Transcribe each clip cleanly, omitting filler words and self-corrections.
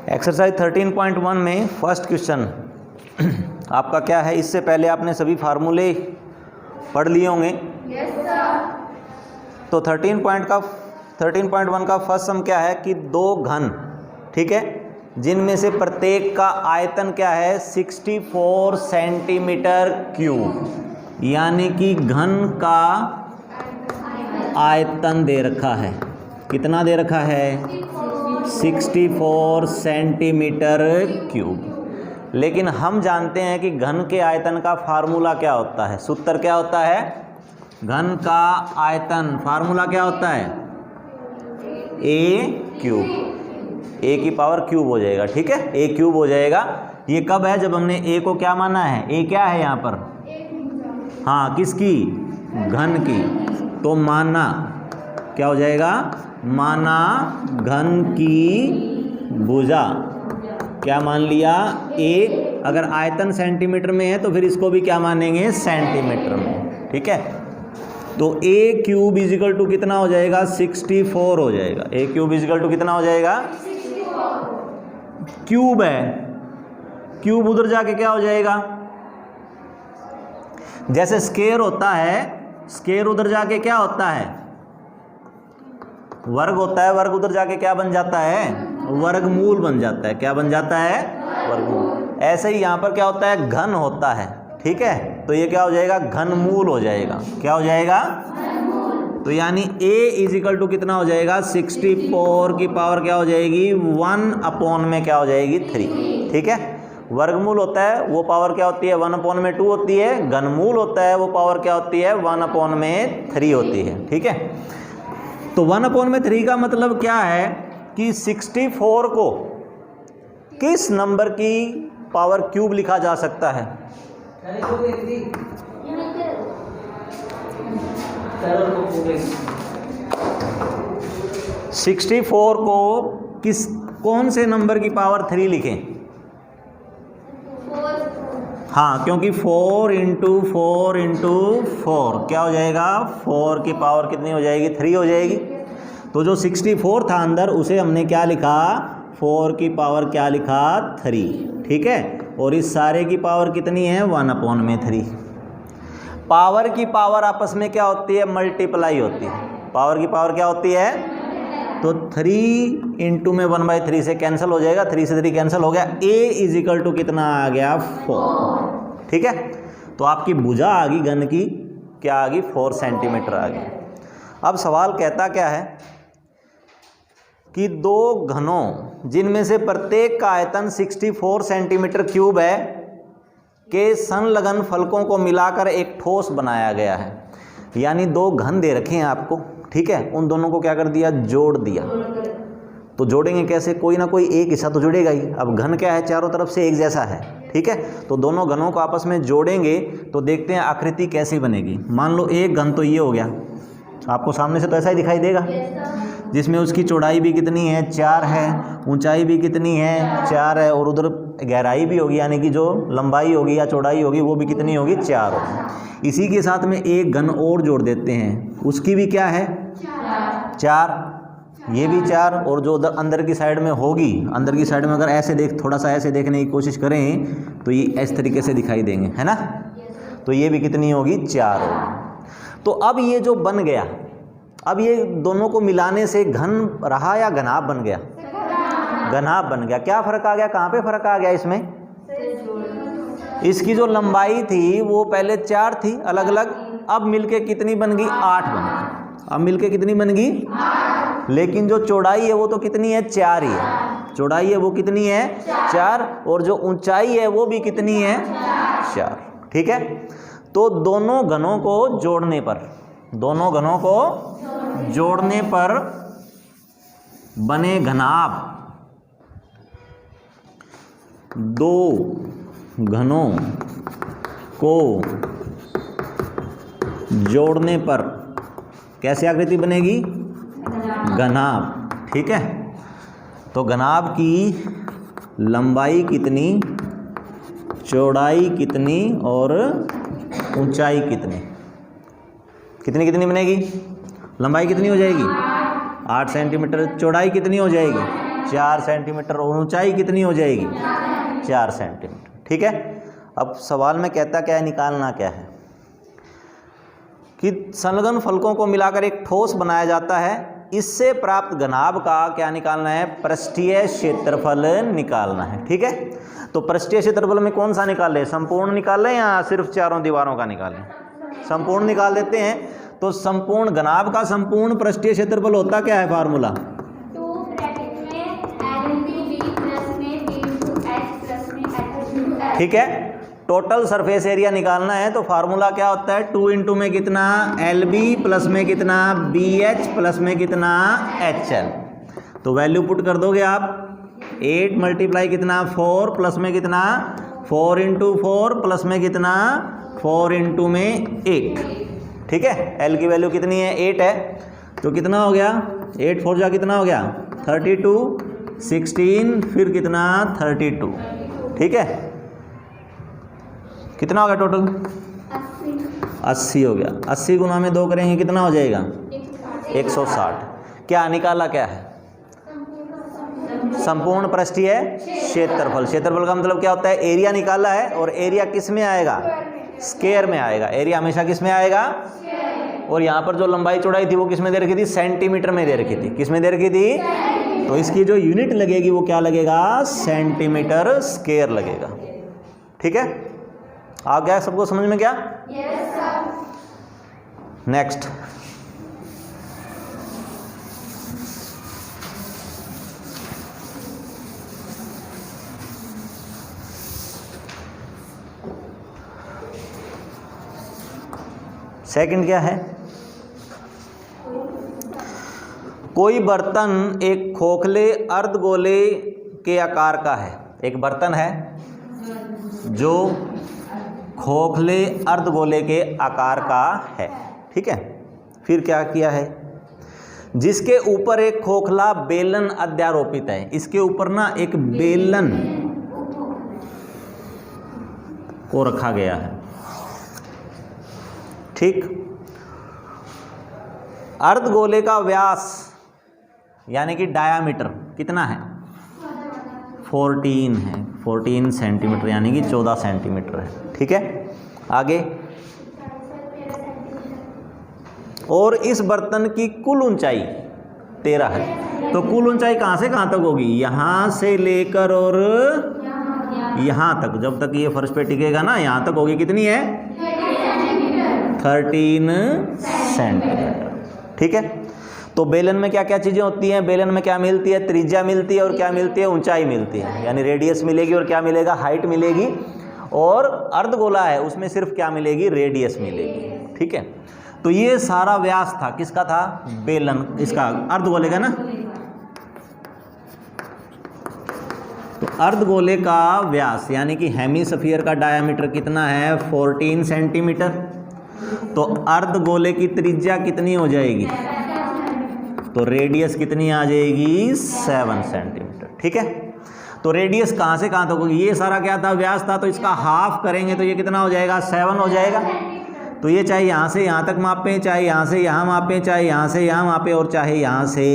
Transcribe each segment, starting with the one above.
Exercise 13.1 में first question आपका क्या है? इससे पहले आपने सभी फार्मूले पढ़ लिए होंगे। Yes sir. तो 13.1 का फर्स्ट सम क्या है कि दो घन, ठीक है, जिनमें से प्रत्येक का आयतन क्या है 64 सेंटीमीटर क्यूब, यानी कि घन का आयतन दे रखा है। कितना दे रखा है? 64 सेंटीमीटर क्यूब। लेकिन हम जानते हैं कि घन के आयतन का फार्मूला क्या होता है, सूत्र क्या होता है? घन का आयतन फार्मूला क्या होता है? a क्यूब, a की पावर क्यूब हो जाएगा, ठीक है, a क्यूब हो जाएगा। ये कब है? जब हमने a को क्या माना है? a क्या है यहाँ पर? हाँ, किसकी? घन की। तो माना क्या हो जाएगा? माना घन की भुजा। क्या मान लिया? a। अगर आयतन सेंटीमीटर में है तो फिर इसको भी क्या मानेंगे? सेंटीमीटर में, ठीक है। तो a क्यूब इजिकल टू कितना हो जाएगा? 64 हो जाएगा। a क्यूब इजिकल टू कितना हो जाएगा? 64। क्यूब है, क्यूब उधर जाके क्या हो जाएगा? जैसे स्क्वायर होता है, स्क्वायर उधर जाके क्या होता है? वर्ग होता है। वर्ग उधर जाके क्या बन जाता है? वर्गमूल बन जाता है। क्या बन जाता है? वर्गमूल। ऐसे ही यहाँ पर क्या होता है? घन होता है, ठीक है। तो ये क्या हो जाएगा? घनमूल हो जाएगा। क्या हो जाएगा? तो यानी a इजिकल टू कितना हो जाएगा? 64 की पावर क्या हो जाएगी? 1 अपॉन में क्या हो जाएगी? 3, ठीक है। वर्गमूल होता है वो पावर क्या होती है? 1 अपॉन में 2 होती है। घनमूल होता है वो पावर क्या होती है? 1 अपॉन में 3 होती है, ठीक है। तो 1 अपॉन में 3 का मतलब क्या है कि 64 को किस नंबर की पावर क्यूब लिखा जा सकता है? 64 को कौन से नंबर की पावर 3 लिखें? हाँ, क्योंकि 4 इंटू 4 इंटू 4 क्या हो जाएगा? 4 की पावर कितनी हो जाएगी? 3 हो जाएगी। तो जो 64 था अंदर उसे हमने क्या लिखा? 4 की पावर क्या लिखा? 3, ठीक है। और इस सारे की पावर कितनी है? 1 अपॉन में 3। पावर की पावर आपस में क्या होती है? मल्टीप्लाई होती है। पावर की पावर क्या होती है? तो 3 इंटू में 1/3 से कैंसिल हो जाएगा, 3 से 3 कैंसिल हो गया। a इजिकल टू कितना आ गया? 4, ठीक है। तो आपकी भुजा आ गई घन की, क्या आ गई? 4 सेंटीमीटर आ गई। अब सवाल कहता क्या है कि दो घनों जिनमें से प्रत्येक का आयतन 64 सेंटीमीटर क्यूब है के संलग्न फलकों को मिलाकर एक ठोस बनाया गया है। यानी दो घन दे रखे हैं आपको, ठीक है, उन दोनों को क्या कर दिया? जोड़ दिया। तो जोड़ेंगे कैसे? कोई ना कोई एक हिस्सा तो जुड़ेगा ही। अब घन क्या है? चारों तरफ से एक जैसा है, ठीक है। तो दोनों घनों को आपस में जोड़ेंगे तो देखते हैं आकृति कैसी बनेगी। मान लो एक घन तो ये हो गया, आपको सामने से तो ऐसा ही दिखाई देगा, जिसमें उसकी चौड़ाई भी कितनी है? 4 है, ऊंचाई भी कितनी है? 4 है, और उधर गहराई भी होगी, यानी कि जो लंबाई होगी या चौड़ाई होगी वो भी कितनी होगी? 4 होगी। इसी के साथ में एक घन और जोड़ देते हैं, उसकी भी क्या है? 4, ये भी 4, और जो उधर अंदर की साइड में होगी, अंदर की साइड में अगर ऐसे थोड़ा सा ऐसे देखने की कोशिश करें तो ये इस तरीके से दिखाई देंगे, है ना। तो ये भी कितनी होगी? 4 होगी। तो अब ये जो बन गया, अब ये दोनों को मिलाने से घन रहा या घनाभ बन गया? घनाभ बन गया। क्या फ़र्क आ गया? कहाँ पे फ़र्क आ गया इसमें? इसकी जो लंबाई थी वो पहले 4 थी अलग अलग, अब मिलके कितनी बन गई? 8 बन गई। अब मिलके कितनी बन गई? 8। लेकिन जो चौड़ाई है वो तो कितनी है? 4 ही है। चौड़ाई है वो कितनी है? 4। और जो ऊंचाई है वो भी कितनी है? 4, ठीक है। तो दोनों घनों को जोड़ने पर, दोनों घनों को जोड़ने पर बने घनाभ दो घनों को जोड़ने पर कैसी आकृति बनेगी? घनाभ, ठीक है। तो घनाभ की लंबाई कितनी, चौड़ाई कितनी और ऊंचाई कितनी, कितनी कितनी बनेगी? लंबाई कितनी हो जाएगी? 8 सेंटीमीटर। चौड़ाई कितनी हो जाएगी? 4 सेंटीमीटर, और ऊंचाई कितनी हो जाएगी 4 सेंटीमीटर। ठीक है, अब सवाल में कहता क्या है, निकालना क्या है कि संलग्न फलकों को मिलाकर एक ठोस बनाया जाता है, इससे प्राप्त घनाभ का क्या निकालना है, पृष्ठीय क्षेत्रफल निकालना है। ठीक है, तो पृष्ठीय क्षेत्रफल में कौन सा निकाल लें, संपूर्ण निकाल लें या सिर्फ चारों दीवारों का निकालें, संपूर्ण निकाल देते हैं। तो संपूर्ण घनाभ का संपूर्ण पृष्ठीय क्षेत्रफल होता क्या है, फार्मूला ठीक है। टोटल सरफेस एरिया निकालना है तो फार्मूला क्या होता है, 2 इंटू में कितना LB प्लस में कितना BH प्लस में कितना HL। तो वैल्यू पुट कर दोगे आप, 8 मल्टीप्लाई कितना 4 प्लस में कितना 4 इंटू 4 प्लस में कितना 4 इंटू में 8। ठीक है, L की वैल्यू कितनी है 8 है, तो कितना हो गया 8 4 जा कितना हो गया 32, 16 फिर कितना 32। ठीक है, कितना हो गया टोटल 80 हो गया। 80 गुना में 2 करेंगे कितना हो जाएगा 160। क्या निकाला क्या है, संपूर्ण पृष्ठीय क्षेत्रफल। क्षेत्रफल का मतलब क्या होता है, एरिया निकाला है, और एरिया किस में आएगा, स्क्वायर में आएगा। एरिया हमेशा किस में आएगा, और यहाँ पर जो लंबाई चौड़ाई थी वो किस में दे रखी थी, सेंटीमीटर में दे रखी थी। किस में दे रखी थी, तो इसकी जो यूनिट लगेगी वो क्या लगेगा, सेंटीमीटर स्क्वायर लगेगा। ठीक है, आ गया सबको समझ में क्या, नेक्स्ट सेकंड क्या है, कोई बर्तन एक खोखले अर्धगोले के आकार का है। एक बर्तन है जो खोखले अर्धगोले के आकार का है। ठीक है, फिर क्या किया है, जिसके ऊपर एक खोखला बेलन अध्यारोपित है। इसके ऊपर ना एक बेलन को रखा गया है। ठीक, अर्धगोले का व्यास यानी कि डायामीटर कितना है 14 है, 14 सेंटीमीटर यानी कि 14 सेंटीमीटर है। ठीक है, आगे, और इस बर्तन की कुल ऊंचाई 13 है। तो कुल ऊंचाई कहाँ से कहाँ तक होगी, यहाँ से लेकर और यहाँ तक, जब तक ये फर्श पे टिकेगा ना यहाँ तक होगी। कितनी है 13 सेंटीमीटर। ठीक है, तो बेलन में क्या क्या चीज़ें होती हैं, बेलन में क्या मिलती है, त्रिज्या मिलती है और क्या मिलती है, ऊंचाई मिलती है, यानी रेडियस मिलेगी और क्या मिलेगा, हाइट मिलेगी। और अर्धगोला है उसमें सिर्फ क्या मिलेगी, रेडियस मिलेगी। ठीक है, तो ये सारा व्यास था, किसका था, बेलन, इसका अर्धगोले का ना। तो अर्धगोले का व्यास यानी कि हेमीस्फीयर का डायामीटर कितना है 14 सेंटीमीटर। तो अर्धगोले की त्रिज्या कितनी हो जाएगी, तो रेडियस कितनी आ जाएगी 7 सेंटीमीटर। ठीक है, तो रेडियस कहाँ से कहाँ तक होगी, ये सारा क्या था, व्यास था, तो इसका हाफ करेंगे तो ये कितना हो जाएगा 7 हो जाएगा। तो ये चाहे यहाँ से यहाँ तक मापें, चाहे यहाँ से यहाँ मापें, चाहे यहाँ से यहाँ मापें, और चाहे यहाँ से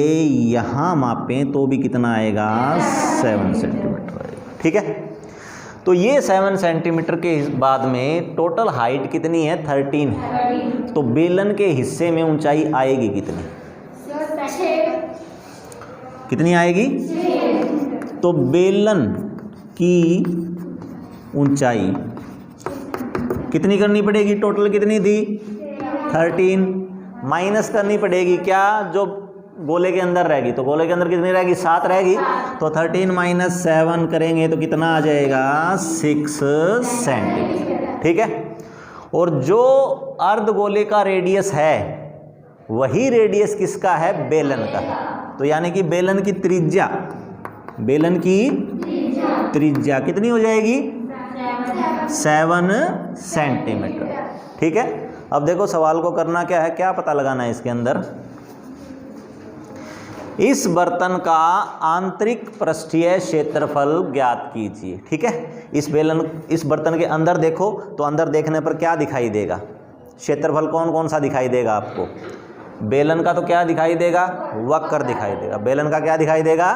यहाँ मापें, तो भी कितना आएगा 7 सेंटीमीटर आएगा। ठीक है, तो ये 7 सेंटीमीटर के बाद में टोटल हाइट कितनी है 13 है। तो बेलन के हिस्से में ऊंचाई आएगी कितनी, कितनी आएगी, तो बेलन की ऊंचाई कितनी करनी पड़ेगी, टोटल कितनी थी 13, माइनस करनी पड़ेगी क्या, जो गोले के अंदर रहेगी। तो गोले के अंदर कितनी रहेगी 7 रहेगी, तो 13 माइनस 7 करेंगे तो कितना आ जाएगा 6 सेंटीमीटर। ठीक है, और जो अर्धगोले का रेडियस है वही रेडियस किसका है, बेलन का। तो यानी कि बेलन की त्रिज्या, बेलन की त्रिज्या कितनी हो जाएगी 7 सेंटीमीटर। ठीक है, अब देखो सवाल को करना क्या है, क्या पता लगाना है इसके अंदर, इस बर्तन का आंतरिक पृष्ठीय क्षेत्रफल ज्ञात कीजिए। ठीक है, इस बर्तन के अंदर देखो, तो अंदर देखने पर क्या दिखाई देगा, क्षेत्रफल कौन कौन सा दिखाई देगा आपको, बेलन का तो क्या दिखाई देगा, वक्र दिखाई देगा। बेलन का क्या दिखाई देगा,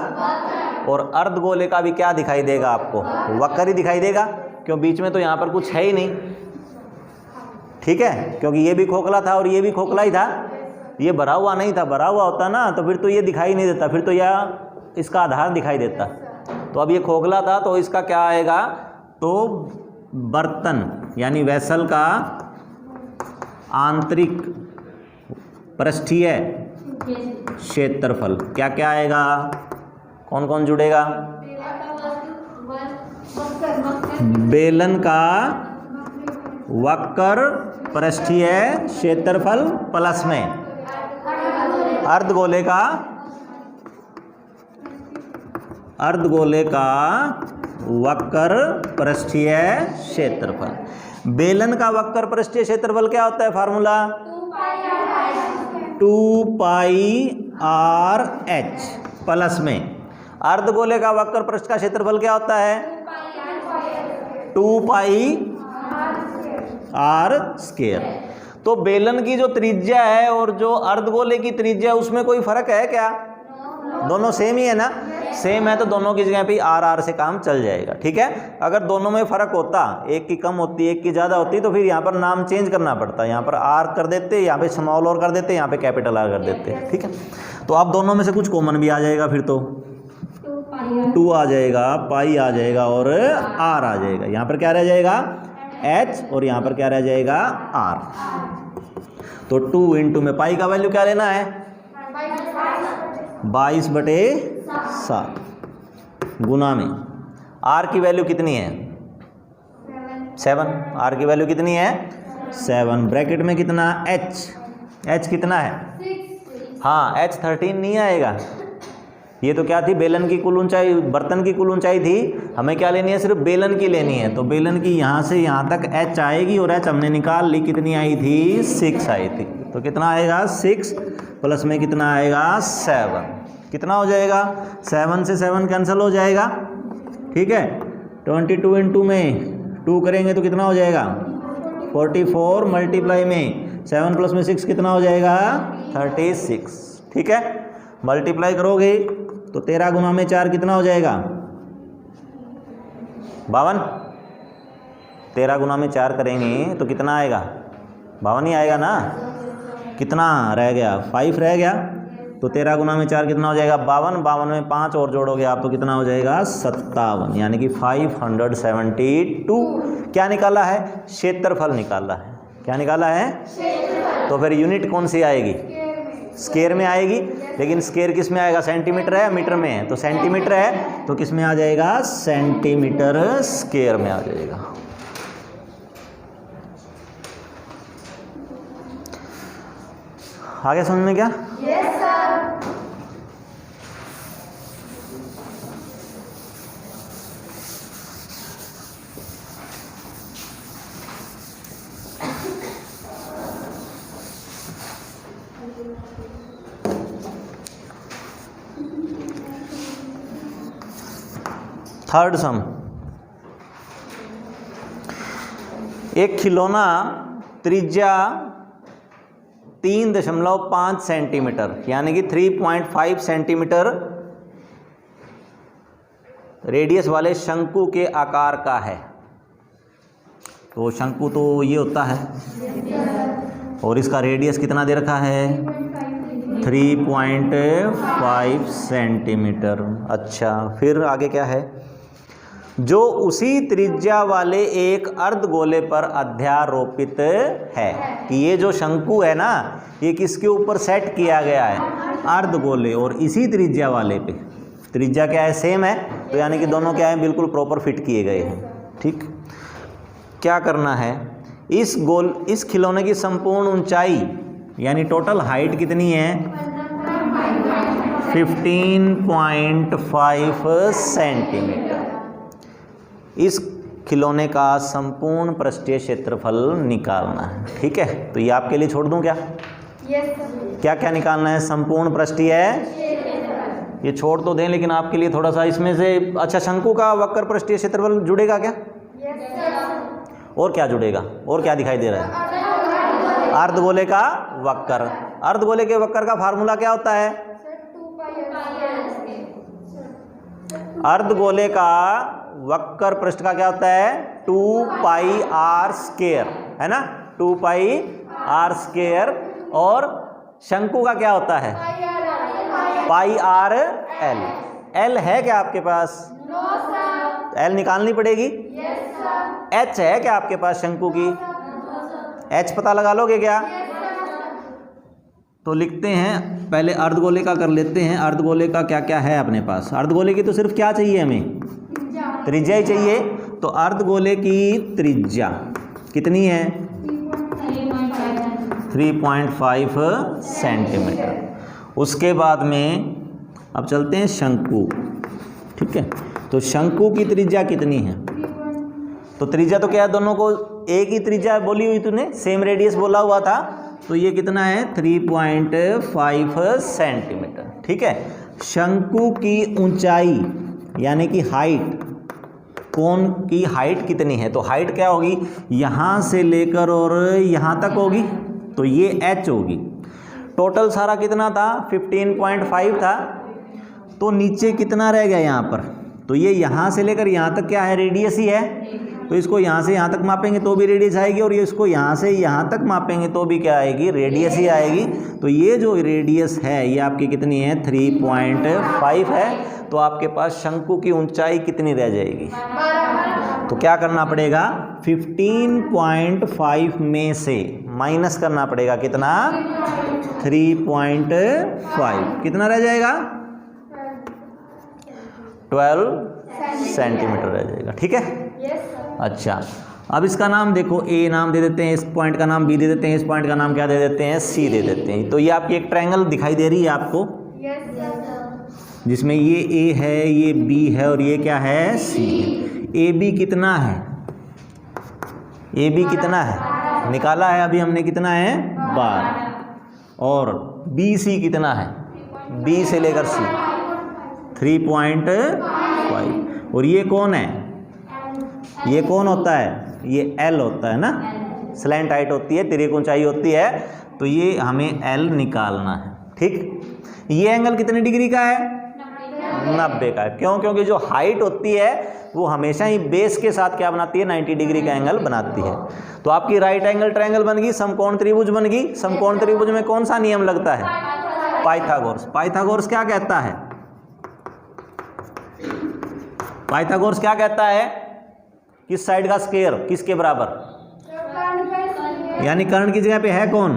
और अर्धगोले का भी क्या दिखाई देगा आपको, वक्र ही दिखाई देगा, क्यों बीच में तो यहाँ पर कुछ है ही नहीं, ठीक है, क्योंकि ये भी खोखला था और ये भी खोखला ही था, ये भरा हुआ नहीं था, भरा हुआ होता ना तो फिर तो ये दिखाई नहीं देता, फिर तो यह इसका आधार दिखाई देता। तो अब ये खोखला था तो इसका क्या आएगा, तो बर्तन यानी वेसल का आंतरिक पृष्ठीय क्षेत्रफल क्या क्या आएगा, कौन कौन जुड़ेगा, बेलन का वक्र पृष्ठीय क्षेत्रफल प्लस में अर्धगोले का वक्र पृष्ठीय क्षेत्रफल। बेलन का वक्र पृष्ठीय क्षेत्रफल क्या होता है, फार्मूला 2πr/h प्लस में अर्धगोले का वक्र पृष्ठ का क्षेत्रफल क्या होता है 2πr²। तो बेलन की जो त्रिज्या है और जो अर्धगोले की त्रिज्या है उसमें कोई फर्क है क्या, दोनों सेम ही है ना, सेम है तो दोनों की जगह पे आर से काम चल जाएगा, ठीक है। अगर दोनों में फ़र्क होता, एक की कम होती एक की ज़्यादा होती तो फिर यहाँ पर नाम चेंज करना पड़ता, यहाँ पर आर कर देते, यहाँ पे स्मॉल और कर देते, यहाँ पे कैपिटल आर कर देते, ठीक है। तो अब दोनों में से कुछ कॉमन भी आ जाएगा, फिर तो 2 आ जाएगा, पाई आ जाएगा और आर आ जाएगा। यहाँ पर क्या रह जाएगा एच और यहाँ पर क्या रह जाएगा आर। तो 2 इंटू में पाई का वैल्यू क्या लेना है 22/7 गुना में आर की वैल्यू कितनी है 7, आर की वैल्यू कितनी है 7, ब्रैकेट में कितना एच कितना है, हाँ एच 13 नहीं आएगा। ये तो क्या थी, बेलन की कुल ऊंचाई, बर्तन की कुल ऊंचाई थी, हमें क्या लेनी है सिर्फ बेलन की लेनी है। तो बेलन की यहाँ से यहाँ तक एच आएगी और एच हमने निकाल ली, कितनी आई थी 6 आई थी। तो कितना आएगा 6 प्लस में कितना आएगा 7, कितना हो जाएगा 7 से 7 कैंसिल हो जाएगा, ठीक है। 22 इंटू में 2 करेंगे तो कितना हो जाएगा 44 मल्टीप्लाई में 7 प्लस में 6 कितना हो जाएगा 36, ठीक है। मल्टीप्लाई करोगे तो 13 गुना में 4 कितना हो जाएगा 52, 13 गुना में 4 करेंगे तो कितना आएगा 52 ही आएगा ना, कितना रह गया 5 रह गया। तो 13 गुना में 4 कितना हो जाएगा 52, 52 में 5 और जोड़ोगे आप तो कितना हो जाएगा 57, यानी कि 572। क्या निकाला है क्षेत्रफल निकाला है, क्या निकाला है, तो फिर यूनिट कौन सी आएगी स्क्वायर में आएगी, लेकिन स्क्वायर किस में आएगा सेंटीमीटर है या मीटर में है, तो सेंटीमीटर है तो किस में आ जाएगा सेंटीमीटर स्क्वायर में आ जाएगा। आगे समझ में क्या, यस सर। थर्ड सम, एक खिलौना त्रिज्या 3.5 सेंटीमीटर यानी कि 3.5 सेंटीमीटर रेडियस वाले शंकु के आकार का है। तो शंकु तो ये होता है और इसका रेडियस कितना दे रखा है 3.5 सेंटीमीटर। अच्छा, फिर आगे क्या है, जो उसी त्रिज्या वाले एक अर्धगोले पर अध्यारोपित है कि ये जो शंकु है ना ये किसके ऊपर सेट किया गया है अर्धगोले और इसी त्रिज्या वाले पे। त्रिज्या क्या है सेम है, तो यानी कि दोनों क्या है बिल्कुल प्रॉपर फिट किए गए हैं, ठीक। क्या करना है, इस खिलौने की संपूर्ण ऊंचाई यानी टोटल हाइट कितनी है 15.5 सेंटीमीटर। इस खिलौने का संपूर्ण पृष्ठीय क्षेत्रफल निकालना है, ठीक है। तो ये आपके लिए छोड़ दूं क्या, यस सर। क्या क्या निकालना है, संपूर्ण पृष्ठीय ये छोड़ तो दें, लेकिन आपके लिए थोड़ा सा इसमें से, अच्छा शंकु का वक्र पृष्ठीय क्षेत्रफल जुड़ेगा क्या, यस सर। और क्या जुड़ेगा, और क्या दिखाई दे रहा है अर्धगोले का वक्र। अर्धगोले के वक्र का फार्मूला क्या होता है अर्धगोले का वक्र पृष्ठ का क्या होता है 2 पाई आर स्क्वायर, है ना, 2 पाई आर स्क्वायर। और शंकु का क्या होता है पाई आर एल। एल है क्या आपके पास? No sir. एल निकालनी पड़ेगी। Yes sir. एच है क्या आपके पास शंकु की? एच पता लगा लोगे क्या? तो लिखते हैं, पहले अर्धगोले का कर लेते हैं। अर्धगोले का क्या क्या है अपने पास? अर्धगोले की तो सिर्फ क्या चाहिए हमें? त्रिज्या ही चाहिए। तो अर्धगोले की त्रिज्या कितनी है? 3.5 सेंटीमीटर। उसके बाद में अब चलते हैं शंकु, ठीक है। तो शंकु की त्रिज्या कितनी है? तो त्रिज्या तो क्या है, दोनों को एक ही त्रिज्या बोली हुई तूने, सेम रेडियस बोला हुआ था। तो ये कितना है 3.5 सेंटीमीटर, ठीक है। शंकु की ऊंचाई यानी कि हाइट, कोन की हाइट कितनी है? तो हाइट क्या होगी, यहाँ से लेकर और यहाँ तक होगी, तो ये h होगी। टोटल सारा कितना था 15.5 था, तो नीचे कितना रह गया यहाँ पर? तो ये यहाँ से लेकर यहाँ तक क्या है, रेडियस ही है। तो इसको यहाँ से यहाँ तक मापेंगे तो भी रेडियस आएगी, और ये इसको यहाँ से यहाँ तक मापेंगे तो भी क्या आएगी, रेडियस ही आएगी। तो ये जो रेडियस है ये आपकी कितनी है 3.5 है। तो आपके पास शंकु की ऊंचाई कितनी रह जाएगी? तो क्या करना पड़ेगा, 15.5 में से माइनस करना पड़ेगा कितना, 3.5, कितना रह जाएगा 12 सेंटीमीटर रह जाएगा, ठीक है। अच्छा, अब इसका नाम देखो, ए नाम दे देते हैं, इस पॉइंट का नाम बी दे देते हैं, इस पॉइंट का नाम क्या दे देते हैं, सी दे देते हैं। तो ये आपकी एक ट्रायंगल दिखाई दे रही है आपको, जिसमें ये ए है, ये बी है और ये क्या है, सी है। ए बी कितना है, ए बी कितना है निकाला है अभी हमने, कितना है 12। और बी सी कितना है, बी से लेकर सी 3.5। और ये कौन है, ये कौन होता है, ये एल होता है ना, स्लैंट हाइट होती है, तिरक ऊंचाई होती है। तो ये हमें एल निकालना है, ठीक। ये एंगल कितने डिग्री का है, 90 का। क्यों? क्योंकि जो हाइट होती है वो हमेशा ही बेस के साथ क्या बनाती है, 90 डिग्री का एंगल बनाती है। तो आपकी राइट एंगल ट्रायंगल बन गई, समकोण त्रिभुज बन गई। समकोण त्रिभुज में कौन सा नियम लगता है, पाइथागोरस। पाइथागोरस क्या कहता है, पाइथागोरस क्या कहता है, किस साइड का स्क्वायर किसके बराबर, यानी कर्ण की जगह पे है कौन,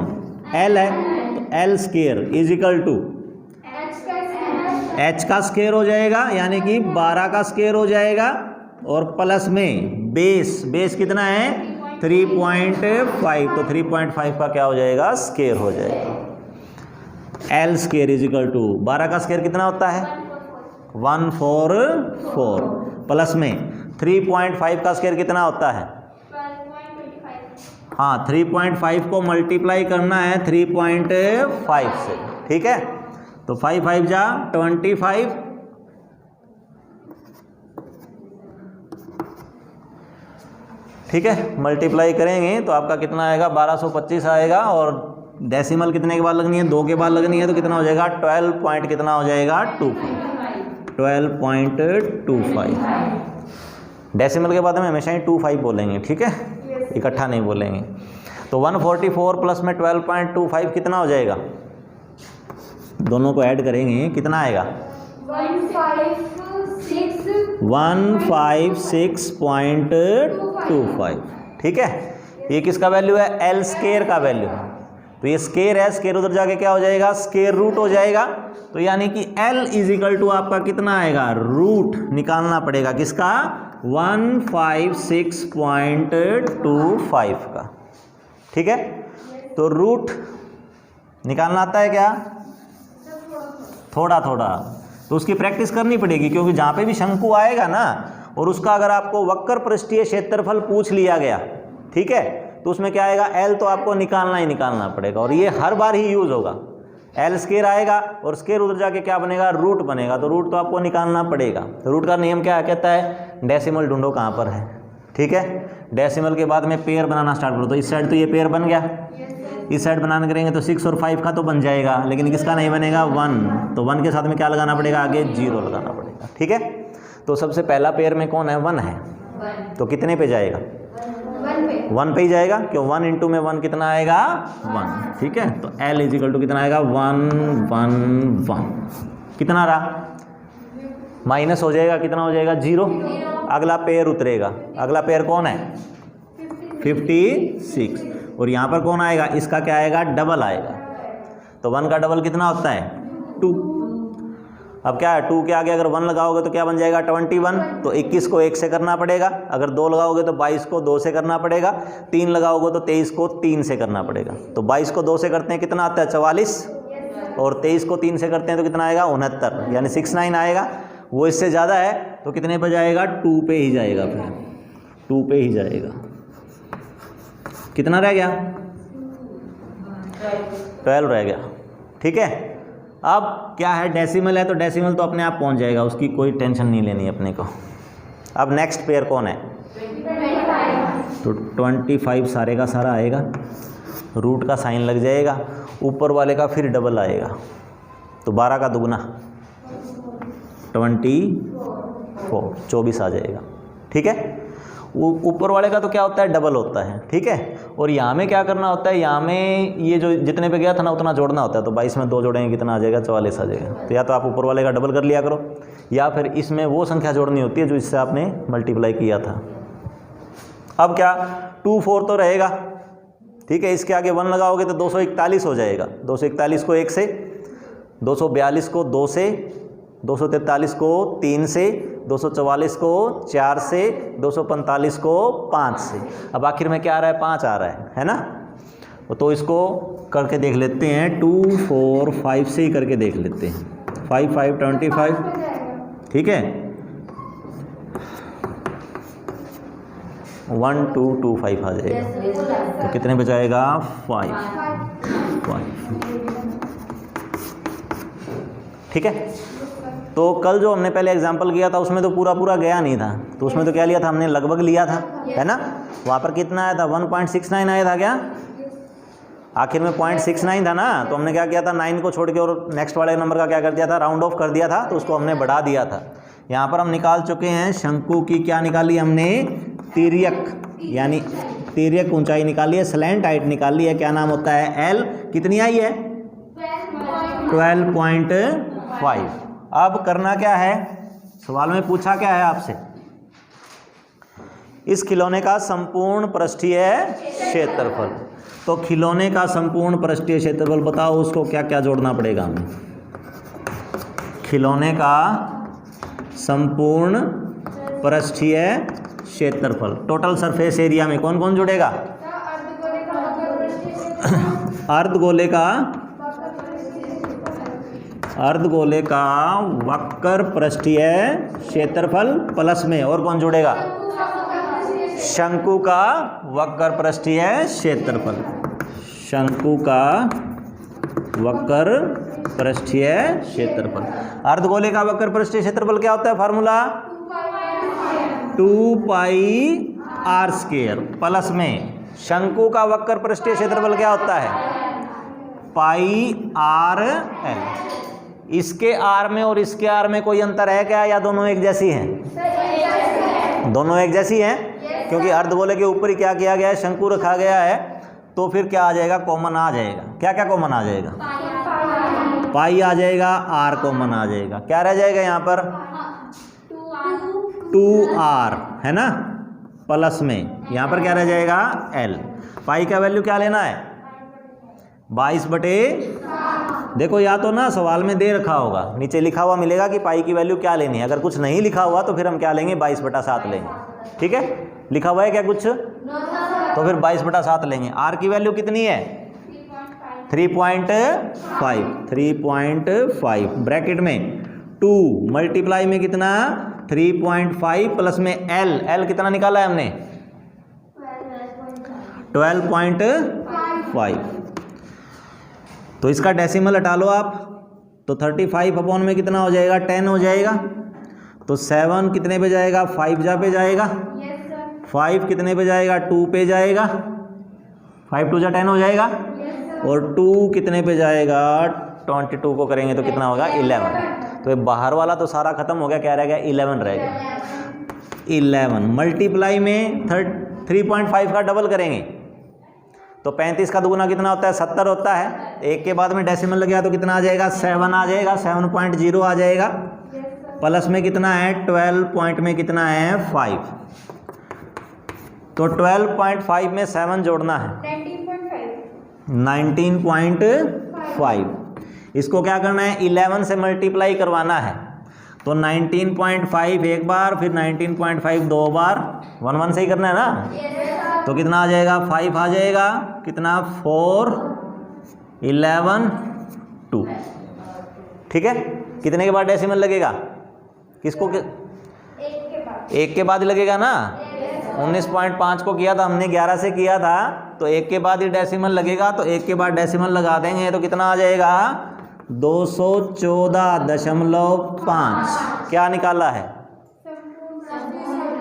एल है, तो L square is equal to H का स्क्वायर हो जाएगा, यानी कि 12 का स्क्वायर हो जाएगा, और प्लस में बेस, बेस कितना है 3.5, तो 3.5 का क्या हो जाएगा, स्क्वायर हो जाएगा। L square is equal to 12 का स्क्वायर कितना होता है 144, प्लस में 3.5 का स्क्वायर कितना होता है, हाँ 3.5 को मल्टीप्लाई करना है 3.5 से, ठीक है। तो 5 5 जा 25, ठीक है। मल्टीप्लाई करेंगे तो आपका कितना आएगा 1225 आएगा, और डेसिमल कितने के बाद लगनी है, 2 के बाद लगनी है, तो कितना हो जाएगा 12 पॉइंट कितना हो जाएगा 12.25। डेसिमल के बाद में हमेशा ही 25 बोलेंगे, ठीक है, इकट्ठा नहीं बोलेंगे। तो 144 प्लस में 12.25 कितना हो जाएगा, दोनों को ऐड करेंगे कितना आएगा 156.25, ठीक है। ये किसका वैल्यू है, एल स्क्वायर का वैल्यू है। तो ये स्क्वायर है, स्क्वायर उधर जाके क्या हो जाएगा, स्क्वायर रूट हो जाएगा। तो यानी कि एल इज इक्वल टू आपका कितना आएगा, रूट निकालना पड़ेगा किसका, 156.25 का, ठीक है। तो रूट निकालना आता है क्या, थोड़ा थोड़ा, तो उसकी प्रैक्टिस करनी पड़ेगी, क्योंकि जहाँ पे भी शंकु आएगा ना, और उसका अगर आपको वक्र पृष्ठीय क्षेत्रफल पूछ लिया गया, ठीक है, तो उसमें क्या आएगा, एल तो आपको निकालना ही निकालना पड़ेगा, और ये हर बार ही यूज होगा। एल स्क्वायर आएगा और स्क्वायर उधर जाके क्या बनेगा, रूट बनेगा, तो रूट तो आपको निकालना पड़ेगा। तो रूट का नियम क्या कहता है, डेसिमल ढूंढो कहाँ पर है, ठीक है। डेसिमल के बाद में पेयर बनाना स्टार्ट करो। तो इस साइड तो ये पेयर बन गया, इस साइड बनाने करेंगे तो 6 और 5 का तो बन जाएगा, लेकिन किसका नहीं बनेगा 1, तो 1 के साथ में क्या लगाना पड़ेगा, आगे 0 लगाना पड़ेगा, ठीक है। तो सबसे पहला पेयर में कौन है? 1 है, तो कितने पे जाएगा? 1 पे ही जाएगा, क्यों? 1 इंटू में 1 कितना आएगा? 1, ठीक है। तो L इजिकल टू कितना आएगा? 1 1 1। कितना रहा? माइनस हो जाएगा, कितना हो जाएगा? 0। अगला पेयर उतरेगा, अगला पेयर कौन है? 56। और यहाँ पर कौन आएगा? इसका क्या आएगा? डबल आएगा। तो 1 का डबल कितना होता है? 2। अब क्या है? 2 के आगे अगर 1 लगाओगे तो क्या बन जाएगा? 21। तो 21 को 1 से करना पड़ेगा, अगर 2 लगाओगे तो 22 को 2 से करना पड़ेगा, 3 लगाओगे तो 23 को 3 से करना पड़ेगा। तो 22 को 2 से करते हैं, कितना आता है? 44। और 23 को 3 से करते हैं तो कितना आएगा? 69, यानी 69 आएगा। वो इससे ज़्यादा है तो कितने पे जाएगा? 2 पे ही जाएगा, फिर 2 पे ही जाएगा। कितना रह गया? 12 रह गया, ठीक है। अब क्या है? डेसिमल है तो डेसिमल तो अपने आप पहुंच जाएगा, उसकी कोई टेंशन नहीं लेनी अपने को। अब नेक्स्ट पेयर कौन है? 25। तो 25 सारे का सारा आएगा, रूट का साइन लग जाएगा, ऊपर वाले का फिर डबल आएगा, तो 12 का दुगना 24, 24 आ जाएगा, ठीक है। ऊपर वाले का तो क्या होता है? डबल होता है, ठीक है। और यहाँ में क्या करना होता है? यहाँ में ये जो जितने पे गया था ना उतना जोड़ना होता है। तो 22 में 2 जोड़ेंगे, कितना आ जाएगा? 44 आ जाएगा। तो या तो आप ऊपर वाले का डबल कर लिया करो, या फिर इसमें वो संख्या जोड़नी होती है जो इससे आपने मल्टीप्लाई किया था। अब क्या? 2 4 तो रहेगा, ठीक है। इसके आगे 1 लगाओगे तो 241 हो जाएगा। 241 को 1 से, 242 को 2 से, 243 को 3 से, 244 को 4 से, 245 को 5 से। अब आखिर में क्या आ रहा है? 5 आ रहा है ना। तो इसको करके देख लेते हैं, 2 4 5 से ही करके देख लेते हैं। 5 5 25, ठीक है। 1 2 2 5 आ जाएगा। तो कितने बचाएगा? 5 5, ठीक है। तो कल जो हमने पहले एग्जाम्पल किया था उसमें तो पूरा पूरा गया नहीं था, तो उसमें तो क्या लिया था हमने? लगभग लिया था, है ना। वहाँ पर कितना आया था? 1.69 आया था क्या? आखिर में 0.69 था ना। तो हमने क्या किया था? 9 को छोड़ के और नेक्स्ट वाले नंबर का क्या कर दिया था? राउंड ऑफ कर दिया था, तो उसको हमने बढ़ा दिया था। यहाँ पर हम निकाल चुके हैं शंकु की, क्या निकाली हमने? तिर्यक, यानी तिर्यक ऊंचाई निकाली है, स्लैंट हाइट निकाली है। क्या नाम होता है? L। कितनी आई है? 12.5। अब करना क्या है? सवाल में पूछा क्या है आपसे? इस खिलौने का संपूर्ण पृष्ठीय क्षेत्रफल। तो खिलौने का संपूर्ण पृष्ठीय क्षेत्रफल बताओ, उसको क्या क्या जोड़ना पड़ेगा हमें? खिलौने का संपूर्ण पृष्ठीय क्षेत्रफल, टोटल सरफेस एरिया में कौन कौन जुड़ेगा? अर्धगोले का वक्र पृष्ठीय क्षेत्रफल प्लस में और कौन जुड़ेगा? शंकु का वक्र पृष्ठीय क्षेत्रफल। शंकु का वक्र पृष्ठीय क्षेत्रफल। अर्धगोले का वक्र पृष्ठीय क्षेत्रफल क्या होता है? Formula 2 pi R square plus में शंकु का वक्र पृष्ठीय क्षेत्रफल क्या होता है? Pi R L. इसके आर में और इसके आर में कोई अंतर है क्या, या दोनों एक जैसी हैं? दोनों एक जैसी हैं, क्योंकि अर्धगोले के ऊपर ही क्या किया गया है? शंकु रखा गया है। तो फिर क्या आ जाएगा? कॉमन आ जाएगा। क्या क्या कॉमन आ जाएगा? पाई आ जाएगा, आर कॉमन आ जाएगा। क्या रह जाएगा यहाँ पर? 2r, है ना, प्लस में यहाँ पर क्या रह जाएगा? l। पाई का वैल्यू क्या लेना है? 22/। देखो या तो ना सवाल में दे रखा होगा, नीचे लिखा हुआ मिलेगा कि पाई की वैल्यू क्या लेनी है। अगर कुछ नहीं लिखा हुआ तो फिर हम क्या लेंगे? 22/7 लेंगे। ठीक है, लिखा हुआ है क्या कुछ? तो फिर 22/7 लेंगे। आर की वैल्यू कितनी है? 3.5 ब्रैकेट में 2 मल्टीप्लाई में कितना? 3.5 प्लस में l कितना निकाला है हमने? 12.5। तो इसका डेसिमल हटा लो आप, तो 35 में कितना हो जाएगा? 10 हो जाएगा। तो 7 कितने पे जाएगा? 5 जा पे जाएगा। 5 कितने पे जाएगा? 2 पे जाएगा। 5 2 जा 10 हो जाएगा। और 2 कितने पे जाएगा? 22 को करेंगे तो कितना होगा? 11। तो ये बाहर वाला तो सारा खत्म हो गया, क्या रह गया 11 रह गया। 11 मल्टीप्लाई में 3.5 का डबल करेंगे तो 35 का दुगुना कितना होता है 70 होता है। एक के बाद में डेसिमल लग गया तो कितना आ जाएगा 7 आ जाएगा, 7.0 आ जाएगा। प्लस में कितना है 12 पॉइंट में कितना है 5, तो 12.5 में 7 जोड़ना है 19.5। इसको क्या करना है 11 से मल्टीप्लाई करवाना है, तो 19.5 एक बार, फिर 19.5 दो बार, 1 से ही करना है ना। तो कितना आ जाएगा 5 आ जाएगा, कितना 4 11 2। ठीक है, कितने के बाद डेसिमल लगेगा, किसको एक के बाद लगेगा ना। 19.5 को किया था हमने, 11 से किया था, तो एक के बाद ही डेसिमल लगेगा, तो एक के बाद डेसिमल लगा देंगे तो कितना आ जाएगा 214.5। क्या निकाला है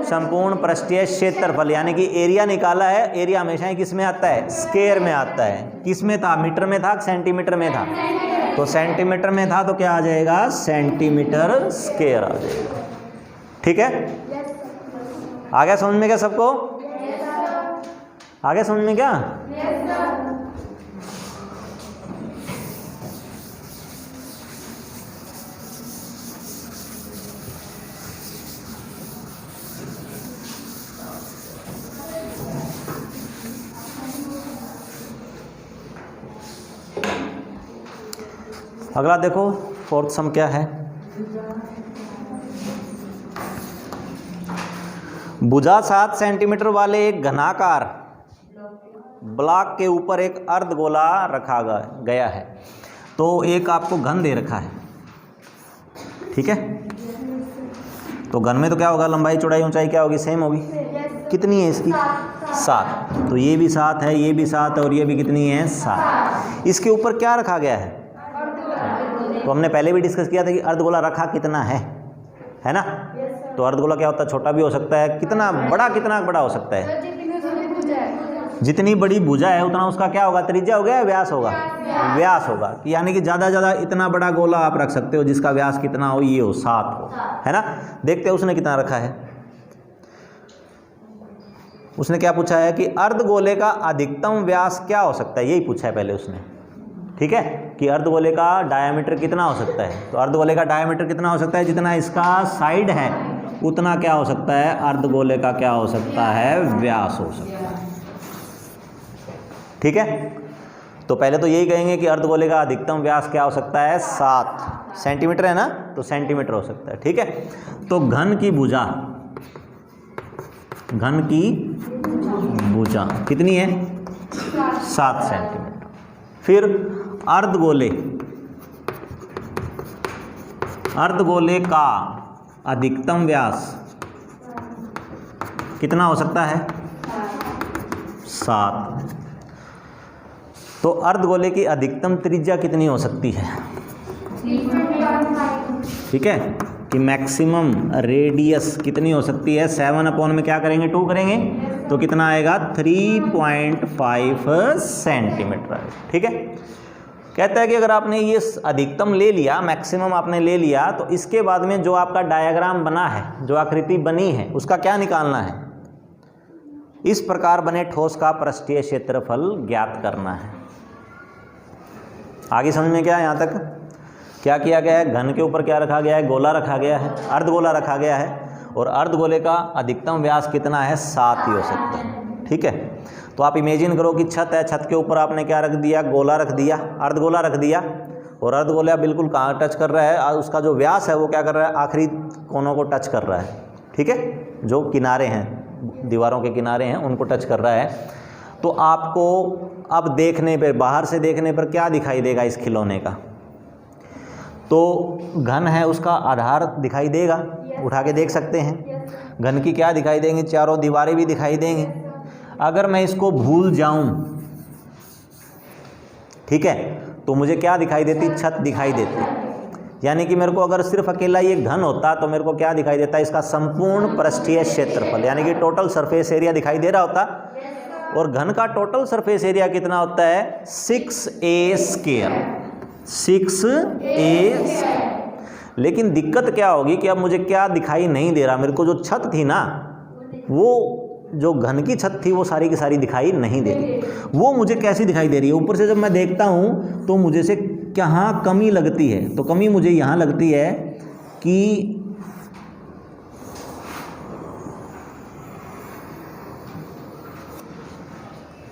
संपूर्ण पृष्ठीय क्षेत्रफल, यानी कि एरिया निकाला है। एरिया हमेशा ही किस में आता है स्क्वायर में आता है। किस में था, मीटर में था, सेंटीमीटर में था, तो सेंटीमीटर में था, तो क्या आ जाएगा सेंटीमीटर स्क्वायर आ जाएगा। ठीक है, आ गया समझ में क्या सबको, आ गया समझ में क्या। अगला देखो फोर्थ सम क्या है। भुजा 7 सेंटीमीटर वाले एक घनाकार ब्लॉक के ऊपर एक अर्धगोला रखा गया है। तो एक आपको घन दे रखा है, ठीक है। तो घन में तो क्या होगा, लंबाई चौड़ाई ऊंचाई क्या होगी, सेम होगी। कितनी है इसकी 7, तो ये भी 7 है, ये भी 7 है, और ये भी कितनी है 7। इसके ऊपर क्या रखा गया है, तो हमने पहले भी डिस्कस किया था कि अर्धगोला रखा कितना है ना। तो अर्धगोला क्या होता है, छोटा भी हो सकता है, कितना बड़ा हो सकता है। जितनी बड़ी भुजा है उतना उसका क्या होगा, त्रिज्या हो गया, व्यास होगा, व्यास होगा। यानी कि ज़्यादा ज़्यादा इतना बड़ा गोला आप रख सकते हो जिसका व्यास कितना हो, ये हो 7 हो, है ना। देखते हैं उसने कितना रखा है। उसने क्या पूछा है कि अर्धगोले का अधिकतम व्यास क्या हो सकता है, यही पूछा है पहले उसने, ठीक है, कि अर्धगोले का डायामीटर कितना हो सकता है। तो अर्धगोले का डायामीटर कितना हो सकता है, जितना इसका साइड है उतना क्या हो सकता है, अर्धगोले का क्या हो सकता है, व्यास हो सकता है। ठीक है, तो पहले तो यही कहेंगे कि अर्धगोले का अधिकतम व्यास क्या हो सकता है, 7 सेंटीमीटर है ना, तो सेंटीमीटर हो सकता है। ठीक है, तो घन की भुजा कितनी है 7 सेंटीमीटर। फिर अर्धगोले का अधिकतम व्यास कितना हो सकता है, 7। तो अर्धगोले की अधिकतम त्रिज्या कितनी हो सकती है, ठीक है, कि मैक्सिमम रेडियस कितनी हो सकती है। 7 अपॉन में क्या करेंगे 2 करेंगे, तो कितना आएगा 3.5 सेंटीमीटर। ठीक है, कहता है कि अगर आपने ये अधिकतम ले लिया, मैक्सिमम आपने ले लिया, तो इसके बाद में जो आपका डायग्राम बना है, जो आकृति बनी है, उसका क्या निकालना है। इस प्रकार बने ठोस का पृष्ठीय क्षेत्रफल ज्ञात करना है। आगे समझ में क्या है, यहाँ तक क्या किया गया है। घन के ऊपर क्या रखा गया है, गोला रखा गया है, अर्धगोला रखा गया है, और अर्धगोले का अधिकतम व्यास कितना है, 7 ही हो सकता है। ठीक है, तो आप इमेजिन करो कि छत है, छत के ऊपर आपने क्या रख दिया, गोला रख दिया, अर्धगोला रख दिया, और अर्धगोला बिल्कुल कहाँ टच कर रहा है, उसका जो व्यास है वो क्या कर रहा है, आखिरी कोनों को टच कर रहा है। ठीक है, जो किनारे हैं, दीवारों के किनारे हैं, उनको टच कर रहा है। तो आपको अब देखने पर, बाहर से देखने पर क्या दिखाई देगा इस खिलौने का, तो घन है उसका आधार दिखाई देगा, उठा के देख सकते हैं। घन की क्या दिखाई देंगी, चारों दीवारें भी दिखाई देंगी। अगर मैं इसको भूल जाऊं, ठीक है, तो मुझे क्या दिखाई देती, छत दिखाई देती। यानी कि मेरे को अगर सिर्फ अकेला ये घन होता तो मेरे को क्या दिखाई देता, इसका संपूर्ण पृष्ठीय क्षेत्रफल, यानी कि टोटल सरफेस एरिया दिखाई दे रहा होता। और घन का टोटल सरफेस एरिया कितना होता है, 6a²। लेकिन दिक्कत क्या होगी कि अब मुझे क्या दिखाई नहीं दे रहा, मेरे को जो छत थी ना, वो जो घन की छत थी वो सारी की सारी दिखाई नहीं दे रही। वो मुझे कैसी दिखाई दे रही है, ऊपर से जब मैं देखता हूँ तो मुझे से कहाँ कमी लगती है, तो कमी मुझे यहाँ लगती है कि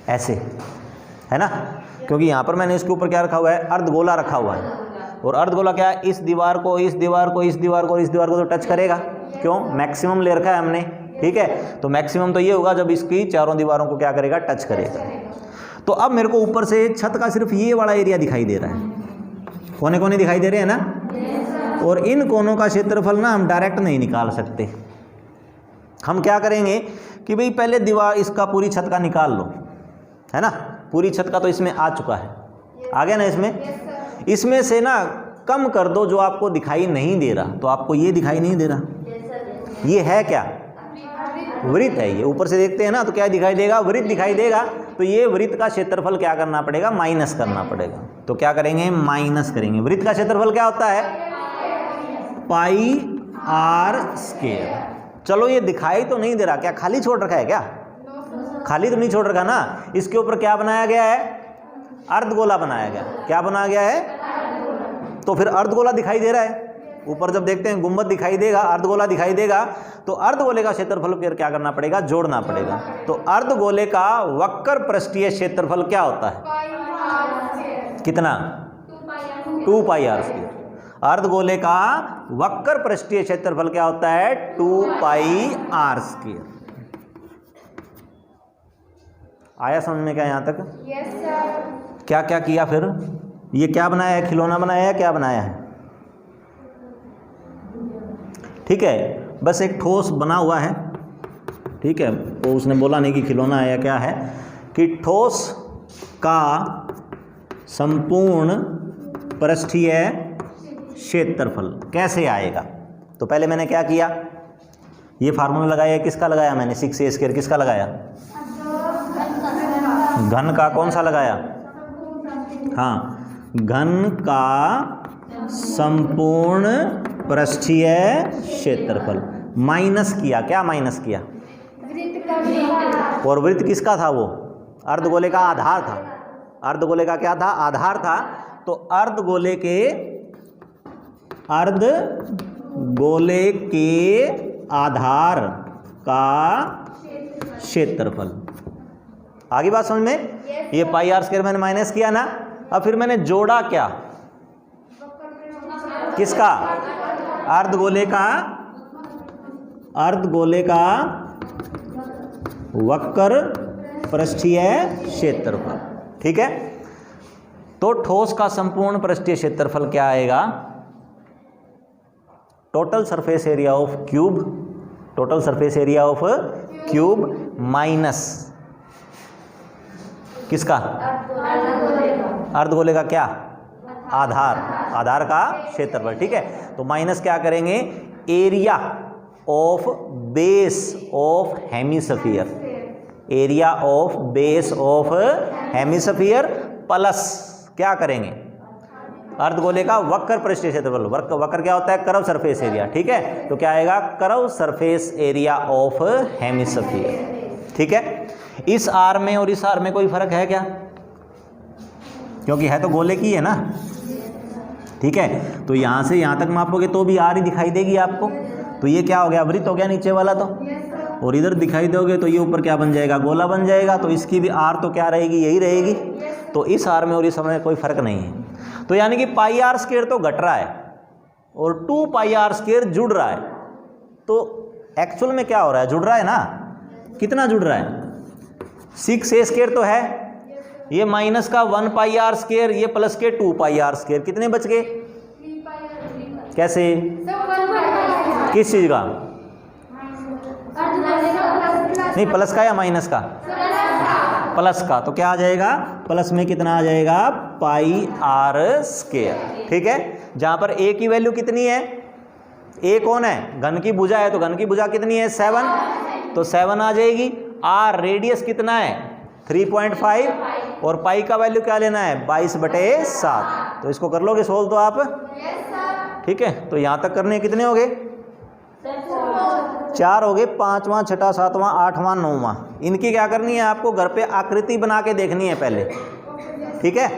ऐसे, है ना, क्योंकि यहाँ पर मैंने इसके ऊपर क्या रखा हुआ है, अर्धगोला रखा हुआ है, और अर्धगोला क्या है, इस दीवार को इस दीवार को इस दीवार को इस दीवार को तो टच करेगा, क्यों, मैक्सिमम ले रखा है हमने, ठीक है। तो मैक्सिमम तो ये होगा जब इसकी चारों दीवारों को क्या करेगा, टच करेगा। तो अब मेरे को ऊपर से छत का सिर्फ ये वाला एरिया दिखाई दे रहा है, कोने कोने दिखाई दे रहे हैं ना, और इन कोनों का क्षेत्रफल ना हम डायरेक्ट नहीं निकाल सकते। हम क्या करेंगे कि भाई पहले दीवार इसका पूरी छत का निकाल लो, है ना, पूरी छत का तो इसमें आ चुका है, आ गया ना, इसमें से ना कम कर दो जो आपको दिखाई नहीं दे रहा। तो आपको ये दिखाई नहीं दे रहा, ये है क्या, वृत्त है, ये ऊपर से देखते हैं ना तो क्या दिखाई देगा, वृत्त दिखाई देगा। तो ये वृत्त का क्षेत्रफल क्या करना पड़ेगा, माइनस करना पड़ेगा। तो क्या करेंगे, माइनस करेंगे। वृत्त का क्षेत्रफल क्या होता है, पाई आर स्क्वायर। चलो ये दिखाई तो नहीं दे रहा, क्या खाली छोड़ रखा है, क्या खाली तो नहीं छोड़ रखा ना। इसके ऊपर क्या बनाया गया है, अर्धगोला बनाया गया। क्या बनाया गया है, तो फिर अर्धगोला दिखाई दे रहा है। ऊपर जब देखते हैं गुंबद दिखाई देगा, अर्धगोला दिखाई देगा, तो अर्धगोले का क्षेत्रफल फिर क्या करना पड़ेगा, जोड़ना पड़ेगा। तो अर्धगोले का वक्र पृष्ठीय क्षेत्रफल क्या होता है, कितना, 2 पाई आर स्क्वायर। अर्धगोले का वक्र पृष्ठीय क्षेत्रफल क्या होता है, 2 पाई आर स्क्वायर। आया समझ में क्या यहाँ तक? Yes sir. क्या क्या किया फिर, ये क्या बनाया है, खिलौना बनाया है, क्या बनाया है, ठीक है, बस एक ठोस बना हुआ है, ठीक है। तो उसने बोला नहीं कि खिलौना है या क्या है, कि ठोस का संपूर्ण पृष्ठीय क्षेत्रफल कैसे आएगा। तो पहले मैंने क्या किया, ये फार्मूला लगाया, किसका लगाया मैंने, 6a स्क्वायर, किसका लगाया, घन का, कौन सा लगाया, हाँ, घन का संपूर्ण पृष्ठीय क्षेत्रफल, माइनस किया, क्या माइनस किया, और वृत्त किसका था, वो अर्धगोले का आधार था। अर्धगोले का क्या था, आधार था। तो अर्धगोले के आधार का क्षेत्रफल। आगे बात समझ में, ये पाई आर स्क्वायर मैंने माइनस किया ना। अब फिर मैंने जोड़ा क्या, किसका, अर्धगोले का वक्र पृष्ठीय क्षेत्रफल, ठीक है। तो ठोस का संपूर्ण पृष्ठीय क्षेत्रफल क्या आएगा, total surface area of cube, total surface area of cube minus किसका, अर्धगोले का क्या, आधार, आधार का क्षेत्रफल, ठीक है। तो माइनस क्या करेंगे, area of base of hemisphere, area of base of hemisphere plus क्या करेंगे, अर्धगोले का वक्र पृष्ठीय क्षेत्रफल। वक्र क्या होता है, कर्व सरफेस एरिया, ठीक है। तो क्या आएगा, curve surface area of hemisphere, ठीक है। इस आर में और इस आर में कोई फर्क है क्या, क्योंकि है तो गोले की है ना, ठीक है। तो यहाँ से यहाँ तक मापोगे तो भी आर ही दिखाई देगी आपको। तो ये क्या हो गया, वृत्त हो गया नीचे वाला तो, और इधर दिखाई दोगे तो ये ऊपर क्या बन जाएगा, गोला बन जाएगा। तो इसकी भी आर तो क्या रहेगी, यही रहेगी। तो इस आर में और इस आर में कोई फर्क नहीं है। तो यानी कि पाई आर स्क्वायर तो घट रहा है और 2 पाई आर स्क्वायर जुड़ रहा है। तो एक्चुअल में क्या हो रहा है, जुड़ रहा है ना, कितना जुड़ रहा है, 6a स्क्वायर तो है, ये माइनस का 1 पाई आर स्क्वायर, ये प्लस के 2 पाई आर स्क्वायर, कितने बच गए, कैसे, किस चीज का, नहीं प्लस का या माइनस का, प्लस का। तो क्या आ जाएगा, प्लस में कितना आ जाएगा, पाई आर स्क्वायर, ठीक है। जहां पर a की वैल्यू कितनी है, a कौन है, घन की भुजा है, तो घन की भुजा कितनी है, 7, तो 7 आ जाएगी। r रेडियस कितना है, 3.5, और पाई का वैल्यू क्या लेना है, 22/7। तो इसको कर लोगे सोल्व तो आप, ठीक है, तो यहाँ तक करने कितने हो गए? 4 हो गए। 5वां, 6वां, 7वां, 8वां, 9वां, इनकी क्या करनी है आपको? घर पे आकृति बना के देखनी है पहले, ठीक है,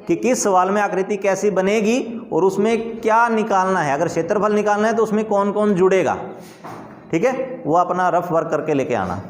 कि किस सवाल में आकृति कैसी बनेगी और उसमें क्या निकालना है। अगर क्षेत्रफल निकालना है तो उसमें कौन कौन जुड़ेगा, ठीक है, वो अपना रफ वर्क करके लेके आना।